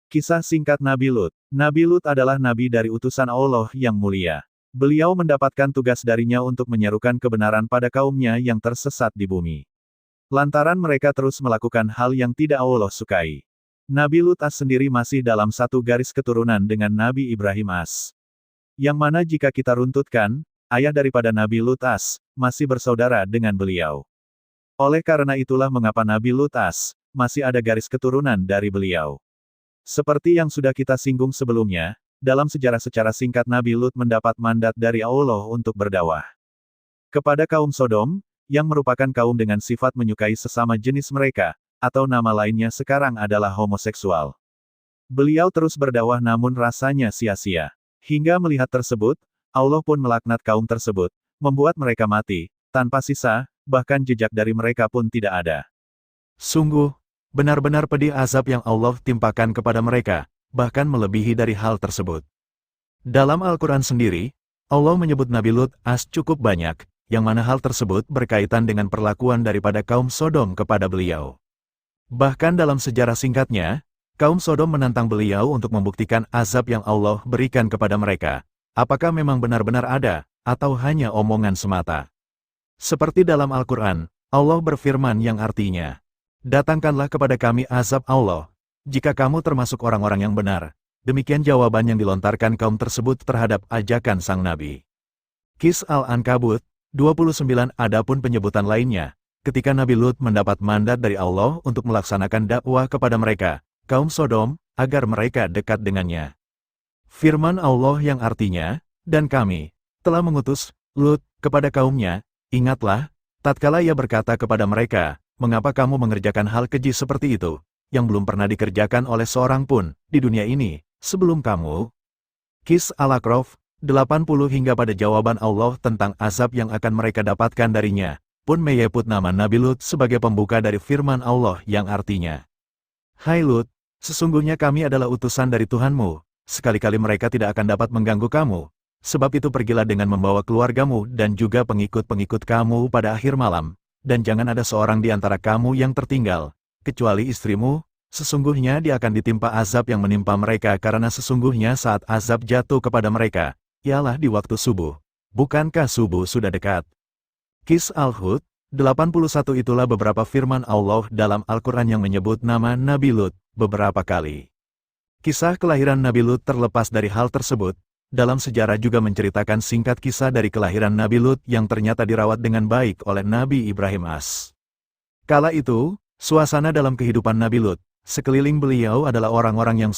Kisah singkat Nabi Lut. Nabi Lut adalah nabi dari utusan Allah yang mulia. Beliau mendapatkan tugas darinya untuk menyerukan kebenaran pada kaumnya yang tersesat di bumi. Lantaran mereka terus melakukan hal yang tidak Allah sukai. Nabi Lut as sendiri masih dalam satu garis keturunan dengan Nabi Ibrahim as. Yang mana jika kita runtutkan, ayah daripada Nabi Lut as, masih bersaudara dengan beliau. Oleh karena itulah mengapa Nabi Lut as, masih ada garis keturunan dari beliau. Seperti yang sudah kita singgung sebelumnya, dalam sejarah secara singkat Nabi Lut mendapat mandat dari Allah untuk berdakwah kepada kaum Sodom, yang merupakan kaum dengan sifat menyukai sesama jenis mereka, atau nama lainnya sekarang adalah homoseksual. Beliau terus berdakwah namun rasanya sia-sia. Hingga melihat tersebut, Allah pun melaknat kaum tersebut, membuat mereka mati, tanpa sisa, bahkan jejak dari mereka pun tidak ada. Sungguh, benar-benar pedih azab yang Allah timpakan kepada mereka, bahkan melebihi dari hal tersebut. Dalam Al-Quran sendiri, Allah menyebut Nabi Lut as cukup banyak, yang mana hal tersebut berkaitan dengan perlakuan daripada kaum Sodom kepada beliau. Bahkan dalam sejarah singkatnya, kaum Sodom menantang beliau untuk membuktikan azab yang Allah berikan kepada mereka, apakah memang benar-benar ada, atau hanya omongan semata. Seperti dalam Al-Quran, Allah berfirman yang artinya, "Datangkanlah kepada kami azab Allah, jika kamu termasuk orang-orang yang benar." Demikian jawaban yang dilontarkan kaum tersebut terhadap ajakan sang Nabi. Qis Al-Ankabut 29. Adapun penyebutan lainnya, ketika Nabi Lut mendapat mandat dari Allah untuk melaksanakan dakwah kepada mereka, kaum Sodom, agar mereka dekat dengannya. Firman Allah yang artinya, "Dan kami telah mengutus Lut kepada kaumnya, ingatlah, tatkala ia berkata kepada mereka, mengapa kamu mengerjakan hal keji seperti itu, yang belum pernah dikerjakan oleh seorang pun, di dunia ini, sebelum kamu?" Qis Al-A'raf 80 hingga pada jawaban Allah tentang azab yang akan mereka dapatkan darinya, pun menyebut nama Nabi Lut sebagai pembuka dari firman Allah yang artinya, "Hai Lut, sesungguhnya kami adalah utusan dari Tuhanmu, sekali-kali mereka tidak akan dapat mengganggu kamu, sebab itu pergilah dengan membawa keluargamu dan juga pengikut-pengikut kamu pada akhir malam, dan jangan ada seorang di antara kamu yang tertinggal, kecuali istrimu, sesungguhnya dia akan ditimpa azab yang menimpa mereka karena sesungguhnya saat azab jatuh kepada mereka, ialah di waktu subuh. Bukankah subuh sudah dekat?" Qis Al-Hud 81. Itulah beberapa firman Allah dalam Al-Quran yang menyebut nama Nabi Lut beberapa kali. Kisah kelahiran Nabi Lut terlepas dari hal tersebut, dalam sejarah juga menceritakan singkat kisah dari kelahiran Nabi Lut yang ternyata dirawat dengan baik oleh Nabi Ibrahim as. Kala itu, suasana dalam kehidupan Nabi Lut, sekeliling beliau adalah orang-orang yang